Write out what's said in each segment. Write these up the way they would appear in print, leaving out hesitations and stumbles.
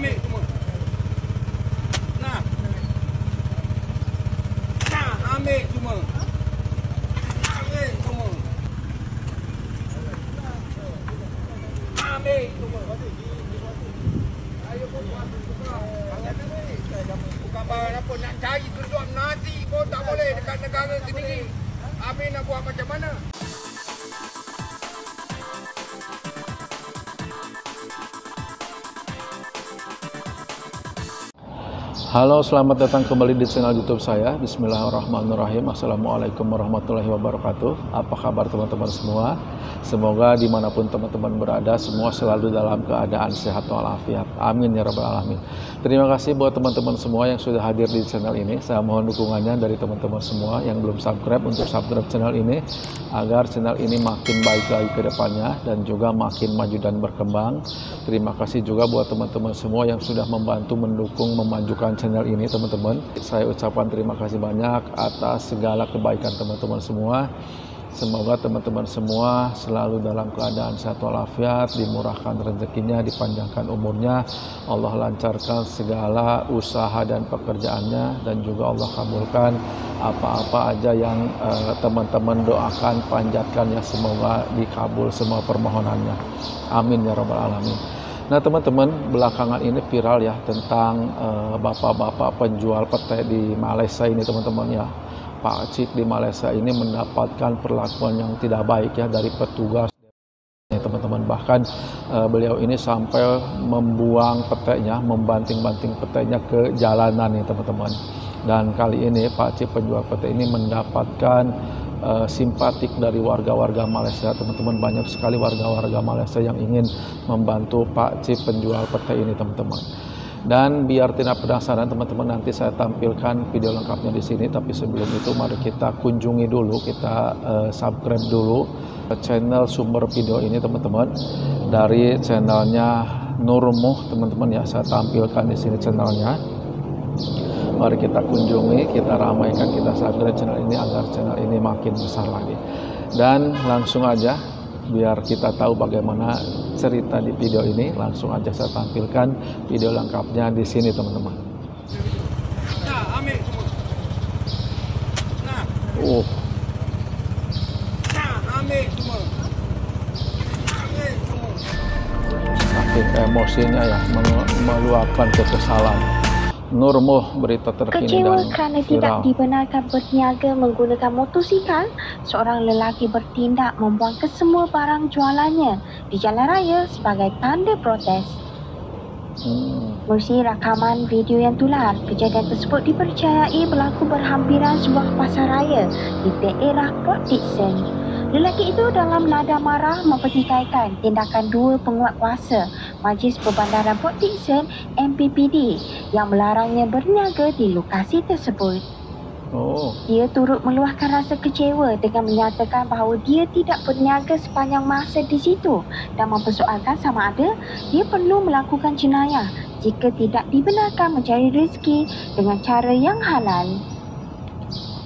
ambil semua. Nah. Nah, ambil semua. Ambil semua. Ambil semua. Ayo pun buat buka. Bukan barang apa nak cari tujuan nasi pun tak boleh dekat negara sendiri. Habis nak buat macam mana? Halo, selamat datang kembali di channel YouTube saya. Bismillahirrahmanirrahim. Assalamualaikum warahmatullahi wabarakatuh. Apa kabar teman-teman semua? Semoga dimanapun teman-teman berada, semua selalu dalam keadaan sehat walafiat. Amin ya rabbal alamin. Terima kasih buat teman-teman semua yang sudah hadir di channel ini. Saya mohon dukungannya dari teman-teman semua yang belum subscribe untuk subscribe channel ini, agar channel ini makin baik lagi ke depannya dan juga makin maju dan berkembang. Terima kasih juga buat teman-teman semua yang sudah membantu mendukung memajukan channel ini teman-teman. Saya ucapkan terima kasih banyak atas segala kebaikan teman-teman semua. Semoga teman-teman semua selalu dalam keadaan sehat walafiat, dimurahkan rezekinya, dipanjangkan umurnya, Allah lancarkan segala usaha dan pekerjaannya, dan juga Allah kabulkan apa-apa aja yang teman-teman doakan, panjatkan ya, semoga dikabul semua permohonannya. Amin ya rabbal alamin. Nah teman-teman, belakangan ini viral ya tentang bapak-bapak penjual pete di Malaysia ini teman-teman ya. Pak Cik di Malaysia ini mendapatkan perlakuan yang tidak baik ya dari petugas teman-teman. Bahkan beliau ini sampai membuang petenya, membanting-banting petenya ke jalanan nih teman-teman. Dan kali ini Pak Cik penjual pete ini mendapatkan simpatik dari warga-warga Malaysia teman-teman. Banyak sekali warga-warga Malaysia yang ingin membantu Pak Cik penjual pete ini teman-teman. Dan biar tidak penasaran teman-teman, nanti saya tampilkan video lengkapnya di sini. Tapi sebelum itu mari kita kunjungi dulu, kita subscribe dulu channel sumber video ini teman-teman, dari channelnya Nurmuh teman-teman ya. Saya tampilkan di sini channelnya. Mari kita kunjungi, kita ramaikan, kita subscribe channel ini agar channel ini makin besar lagi. Dan langsung aja, biar kita tahu bagaimana cerita di video ini, langsung aja saya tampilkan video lengkapnya di sini teman-teman. Nah, ambil semua. Nah. Nah, ambil semua. Ambil semua. Saking emosinya ya, meluapkan kekesalan. Nurmuh, berita terkini Kecewa dan kerana viral. tidak dibenarkan berniaga menggunakan motosikal, seorang lelaki bertindak membuang kesemua barang jualannya di jalan raya sebagai tanda protes. Melalui rakaman video yang tular, kejadian tersebut dipercayai berlaku berhampiran sebuah pasar raya di daerah Port Dickson. Lelaki itu dalam nada marah mempertikaikan tindakan dua penguat kuasa Majlis Perbandaran Port Dickson MPPD yang melarangnya berniaga di lokasi tersebut. Dia turut meluahkan rasa kecewa dengan menyatakan bahawa dia tidak berniaga sepanjang masa di situ dan mempersoalkan sama ada dia perlu melakukan jenayah jika tidak dibenarkan mencari rezeki dengan cara yang halal.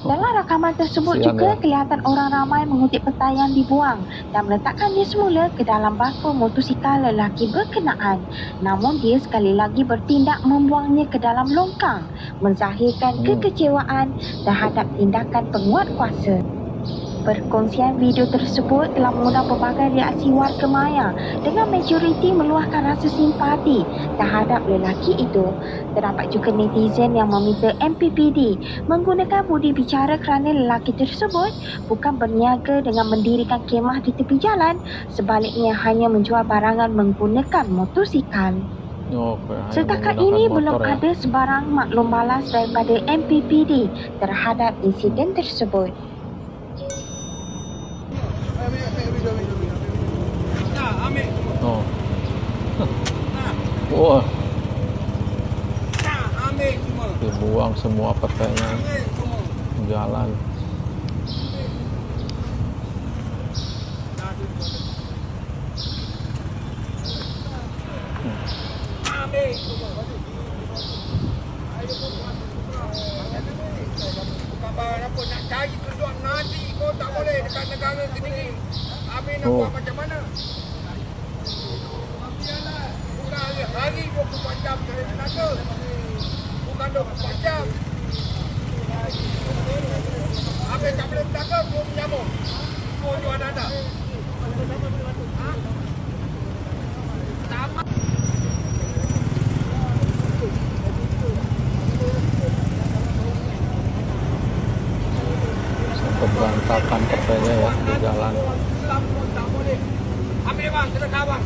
Dalam rakaman tersebut juga kelihatan orang ramai mengutip peta yang dibuang dan meletakkannya semula ke dalam baka motosikal lelaki berkenaan. Namun dia sekali lagi bertindak membuangnya ke dalam longkang, menzahirkan kekecewaan terhadap tindakan penguat kuasa. Perkongsian video tersebut telah mengundang pelbagai reaksi warga maya dengan majoriti meluahkan rasa simpati terhadap lelaki itu. Terdapat juga netizen yang meminta MPPD menggunakan budi bicara kerana lelaki tersebut bukan berniaga dengan mendirikan kemah di tepi jalan, sebaliknya hanya menjual barangan menggunakan motosikal. Setakat ini belum ada sebarang maklum balas daripada MPPD terhadap insiden tersebut. Nah, ambil semua. Nah. Wah, Nah, ambil semua. dibuang semua petenya Ambil semua. jalan. Ambil semua. Ayo pun buat buka. Bukan barang apa nak cari tujuan nasi pun tak boleh dekat negara sendiri. Habis nak buat macam mana? Bukan hari 24 jam cari tenaga. Bukan 24 jam. Habis tak boleh tenaga, kau menyamuk. Kau jual anak-anak. Berantakan katanya ya di jalan. Ambil bang, kena kawang.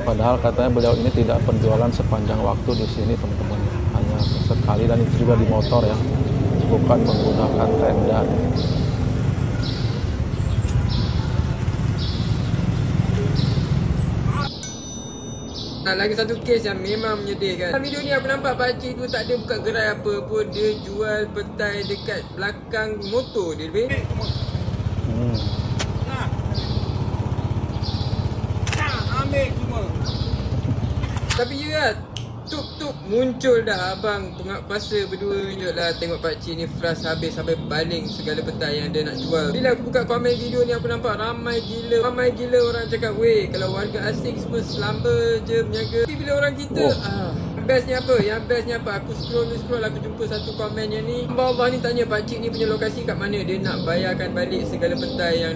Padahal katanya beliau ini tidak berjualan sepanjang waktu di sini teman-teman, hanya sekali dan itu juga di motor ya, bukan menggunakan tenda. Lagi satu kes yang memang menyedihkan. Dalam video ni aku nampak pakcik tu tak ada buka gerai apa pun. Dia jual petai dekat belakang motor dia lebih. Ambil semua. Tapi ya lah, tuk muncul dah abang penguasa berdua. Tunjuklah tengok pakcik ni frust habis sampai baling segala petai yang dia nak jual. Bila aku buka komen video ni aku nampak ramai gila orang cakap, weh kalau warga asing semua selamba je menjaga. Tapi bila orang kita Yang bestnya apa? Aku scroll aku jumpa satu komen yang ni. Allah ni tanya pakcik ni punya lokasi kat mana. Dia nak bayarkan balik segala petai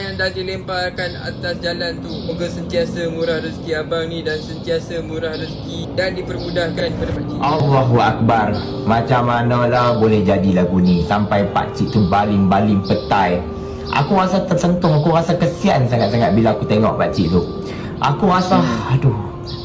yang dah dilemparkan atas jalan tu. Moga sentiasa murah rezeki abang ni dan sentiasa murah rezeki dan dipermudahkan kepada pakcik. Allahu Akbar. Macam manalah boleh jadi lagu ni sampai pakcik tu baling-baling petai. Aku rasa tersentuh, aku rasa kesian sangat-sangat bila aku tengok pakcik tu. Aku rasa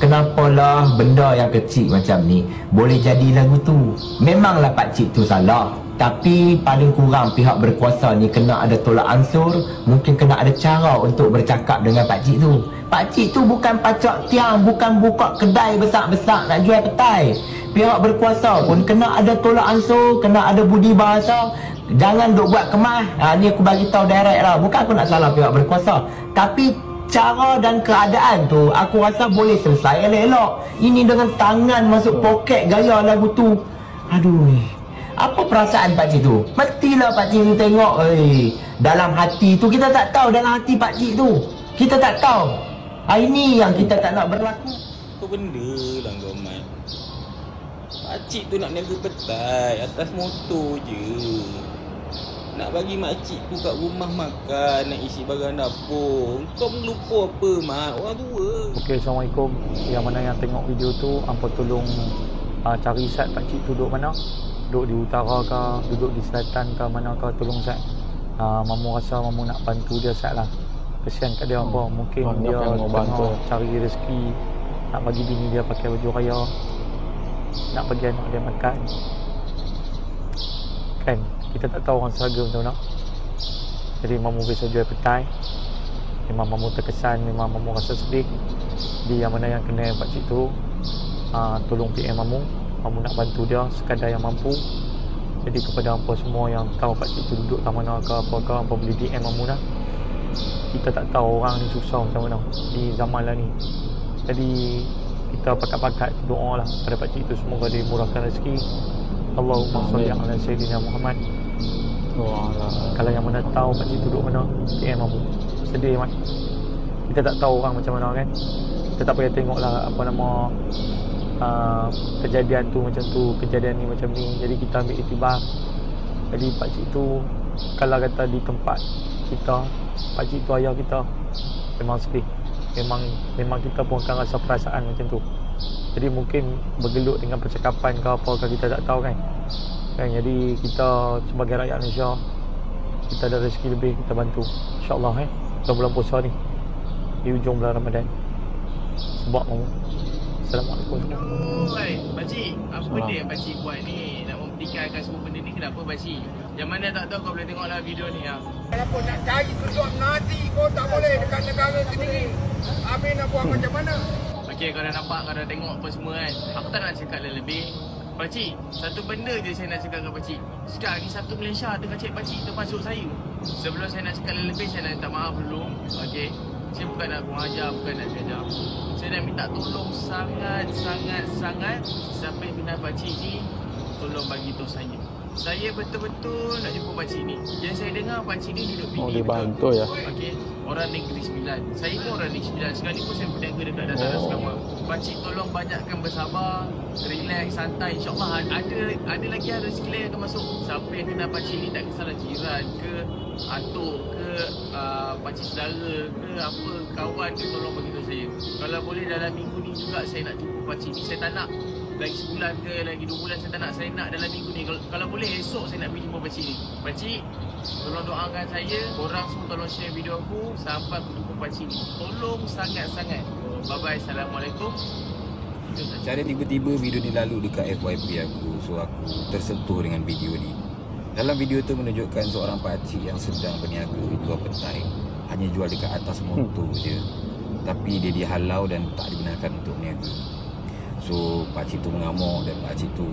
kenapalah benda yang kecil macam ni boleh jadi lagu tu. Memanglah pakcik tu salah, tapi paling kurang pihak berkuasa ni kena ada tolak ansur. Mungkin kena ada cara untuk bercakap dengan pakcik tu. Pakcik tu bukan pacak tiang, bukan buka kedai besar-besar nak jual petai. Pihak berkuasa pun kena ada tolak ansur, kena ada budi bahasa. Jangan duk buat kemas. Ni aku bagi tahu direct lah. Bukan aku nak salah pihak berkuasa, tapi cara dan keadaan tu aku rasa boleh selesai elok-elok. Ini dengan tangan masuk poket gaya lagu tu. Aduh, apa perasaan pakcik tu? Mestilah pakcik tu tengok dalam hati tu. Kita tak tahu dalam hati pakcik tu. Kita tak tahu. Ini yang kita tak nak berlaku. Apa benda lah kau Mat? Pakcik tu nak niaga petai atas motor je. Nak bagi makcik tu kat rumah makan, nak isi barang dapur. Kau lupa apa Mat? Orang tua. Okey, Assalamualaikum. Yang mana yang tengok video tu, hampa tolong cari Sat pakcik tu duduk mana. Duduk di utara ke, duduk di selatan ke, mana ke, tolong Sat. Mamu rasa mamu nak bantu dia Sat lah. Kesian kat dia apa, mungkin dia tengah cari rezeki, nak bagi bini dia pakai baju raya, nak bagi anak dia makan. Kan, kita tak tahu orang sahaga macam mana. Jadi mamu biasa jual petai. Memang mamu terkesan, memang mamu rasa sedih. Jadi yang mana yang kena pakcik tu, tolong PM mamu. Mamu nak bantu dia sekadar yang mampu. Jadi kepada hampa semua yang tahu pakcik tu duduk kat mana ke apa ke, hampa boleh DM mamu lah. Kita tak tahu orang ni susah macam mana di zaman lah ni. Jadi kita pakat-pakat doa lah pada pakcik tu, semoga dia murahkan rezeki. Allahumma salli ala Sayyidina Muhammad. Kalau yang mana tahu pakcik tu duduk mana, PM mamu. Sedih Mat. Kita tak tahu orang macam mana kan. Kita tak payah tengok lah apa nama kejadian tu macam tu, kejadian ni macam ni. Jadi kita ambil iktibar. Jadi pakcik tu kalau kata di tempat kita, pakcik tu ayah kita, memang sedih. Memang kita pun akan rasa perasaan macam tu. Jadi mungkin bergelut dengan percakapan ke apa ke, kita tak tahu kan. Jadi kita sebagai rakyat Malaysia, kita ada rezeki lebih, kita bantu InsyaAllah bulan puasa ni, di ujung bulan Ramadan. Sebab mamu. Assalamualaikum. Pakcik, apa benda yang pakcik buat ni? Nak mempertikaikan semua benda ni, kenapa pakcik? Yang mana tak tahu, kau boleh tengoklah video ni lah. Kalau nak cari tujuan nasi, kau tak boleh dekat negara sendiri. Habis nak buat macam mana? Okey, kau dah nampak, kau dah tengok apa semua kan. Aku tak nak cakap lebih. Pakcik, satu benda je saya nak cakap dengan pakcik. Sekarang ni satu Malaysia tengah cek pakcik termasuk saya. Sebelum saya nak cakap lebih, saya nak minta maaf dulu. Okey, saya bukan nak kurang ajar, bukan nak jajar. Saya nak minta tolong sangat sampai minat pakcik ni, tolong bagi tahu saya. saya betul-betul nak jumpa pakcik ni. Yang saya dengar pakcik ni duduk Oh, bini dibantu ya. Okey, orang Negeri Sembilan. Saya pun orang Negeri Sembilan. Sekalipun saya berniaga dekat dataran Selama. Pakcik tolong banyakkan bersabar, relax, santai. InsyaAllah ada lagi rezeki lain yang akan masuk. Siapa yang kenal pakcik ni, tak kisahlah jiran ke, atuk ke, pakcik saudara ke, apa, kawan ke, tolong beritahu saya. Kalau boleh dalam minggu ni juga saya nak jumpa pakcik ni. Saya tak nak lagi sebulan ke, lagi 2 bulan, saya tak nak. Saya nak dalam minggu ni. Kalau boleh esok saya nak pergi jumpa pakcik ni. Pakcik, tolong doakan saya. Korang semua tolong share video aku sampai aku jumpa pakcik ni. Tolong sangat-sangat. Bye-bye. Assalamualaikum. Cara tiba-tiba video ni lalu dekat FYP aku. So aku tersentuh dengan video ni. Dalam video tu menunjukkan seorang pakcik yang sedang berniaga jual petai. Hanya jual dekat atas motor je. Tapi dia dihalau dan tak dibenarkan untuk berniaga. So pakcik tu mengamuk dan pakcik tu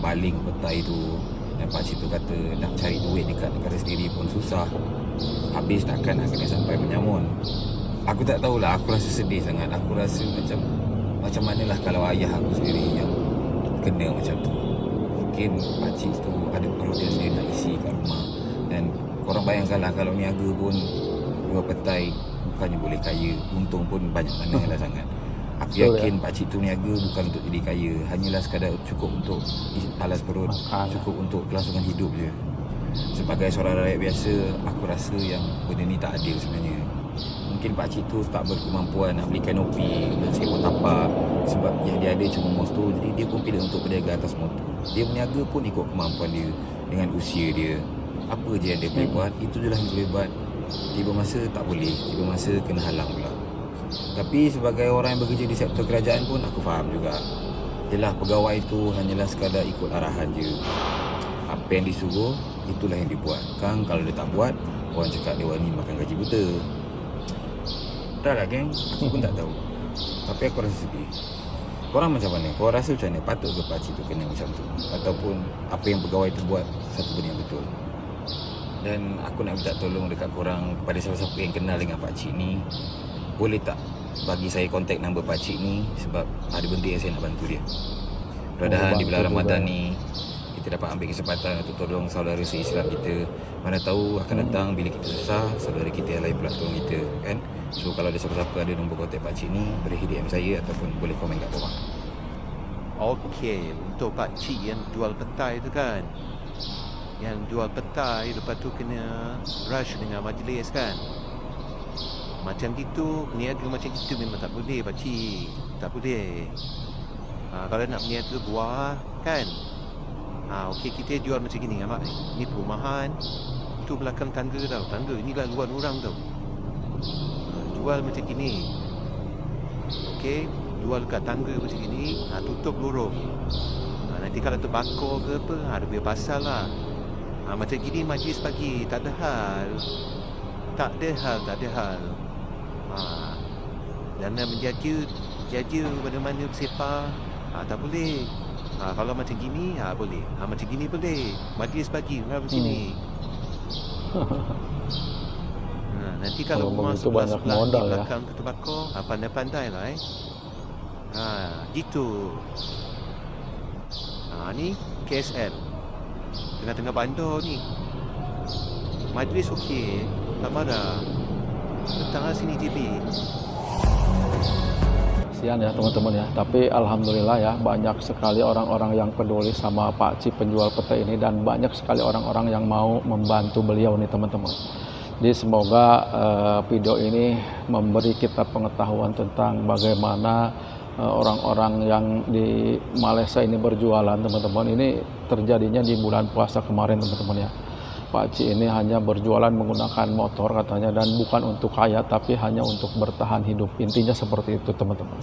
baling petai tu. Dan pakcik tu kata nak cari duit dekat negara sendiri pun susah. Habis takkan nak kena sampai menyamun. Aku tak tahulah, aku rasa sedih sangat. Aku rasa macam manalah kalau ayah aku sendiri yang kena macam tu. Mungkin pakcik tu ada perut yang dia nak isi kat rumah. Dan korang bayangkanlah kalau niaga pun jual petai, bukannya boleh kaya, untung pun banyak mana lah sangat. Aku yakin pakcik tu niaga bukan untuk jadi kaya, hanyalah sekadar cukup untuk alas perut, cukup untuk kelangsungan hidup je. Sebagai seorang rakyat biasa, aku rasa yang benda ni tak adil sebenarnya. Mungkin pakcik tu tak berkemampuan nak beli kanopi, nak sewa tapak. Sebab yang dia ada cuma motor, jadi dia pun pilih untuk berniaga atas motor. Dia berniaga pun ikut kemampuan dia, dengan usia dia. Apa je yang dia boleh buat, itu je lah yang dia boleh buat. Tiba masa tak boleh, tiba masa kena halang pula. Tapi sebagai orang yang bekerja di sektor kerajaan pun aku faham juga. Yelah, pegawai tu hanyalah sekadar ikut arahan je. Apa yang disuruh, itulah yang dibuat. Kan kalau dia tak buat, orang cakap dia ni makan gaji buta. Dah lah geng, aku pun tak tahu. Tapi aku rasa sedih. Korang macam mana? Korang rasa macam mana? Patut ke pakcik tu kena macam tu? Ataupun apa yang pegawai tu buat satu benda yang betul? Dan aku nak minta tolong dekat korang, kepada siapa-siapa yang kenal dengan pakcik ni, boleh tak bagi saya kontak nombor pakcik ni, sebab ada benda yang saya nak bantu dia. Mudah-mudahan di bulan Ramadan ni kita dapat ambil kesempatan untuk tolong saudara se-Islam kita. Mana tahu akan datang bila kita susah, saudara kita yang lain pula tolong kita, kan? So kalau ada siapa-siapa ada nombor kontak pakcik ni, boleh DM saya ataupun boleh komen kat bawah. Okey, untuk pakcik yang jual petai tu kan, yang jual petai lepas tu kena rush dengan majlis kan, macam gitu, niaga macam gitu memang tak boleh pakcik. Tak boleh. Kalau nak berniaga buah kan, okey, kita jual macam gini Mak. Ni perumahan, tu belakang tangga tau. Tangga ni lah luar orang tau. Jual macam gini. Okey, jual kat tangga macam gini, tutup lorong. Nanti kalau terbakar ke apa, ada biar pasal lah. Macam gini majlis pagi, tak ada hal. Tak ada hal. Dan menjaja mana-mana bersepah, tak boleh. Kalau macam gini, boleh. Macam gini boleh. Majlis pagi, macam ni. Nanti kalau rumah sebelah di belakang terbakar, pandai-pandai lah gitu. Ni KSM, tengah-tengah bandar ni. Majlis okey, tak marah. Datang lah sini TV. Kasihan ya teman-teman ya, tapi alhamdulillah ya, banyak sekali orang-orang yang peduli sama pakcik penjual petai ini, dan banyak sekali orang-orang yang mau membantu beliau nih teman-teman. Jadi semoga video ini memberi kita pengetahuan tentang bagaimana orang-orang yang di Malaysia ini berjualan teman-teman. Ini terjadinya di bulan puasa kemarin teman-teman ya. Pakcik ini hanya berjualan menggunakan motor katanya, dan bukan untuk kaya tapi hanya untuk bertahan hidup. Intinya seperti itu teman-teman.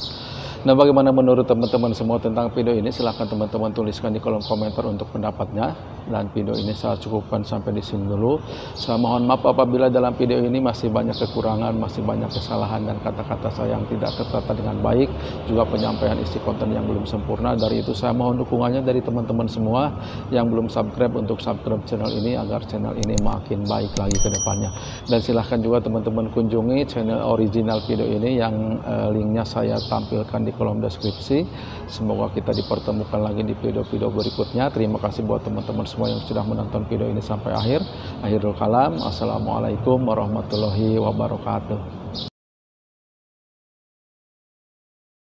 Nah, bagaimana menurut teman-teman semua tentang video ini? Silahkan teman-teman tuliskan di kolom komentar untuk pendapatnya. Dan video ini saya cukupkan sampai di sini dulu. Saya mohon maaf apabila dalam video ini masih banyak kekurangan, masih banyak kesalahan dan kata-kata saya yang tidak tertata dengan baik, juga penyampaian isi konten yang belum sempurna. Dari itu saya mohon dukungannya dari teman-teman semua yang belum subscribe untuk subscribe channel ini agar channel channel ini makin baik lagi ke depannya. Dan silahkan juga teman-teman kunjungi channel original video ini yang linknya saya tampilkan di kolom deskripsi. Semoga kita dipertemukan lagi di video-video berikutnya. Terima kasih buat teman-teman semua yang sudah menonton video ini sampai akhir. Akhirul kalam, assalamualaikum warahmatullahi wabarakatuh.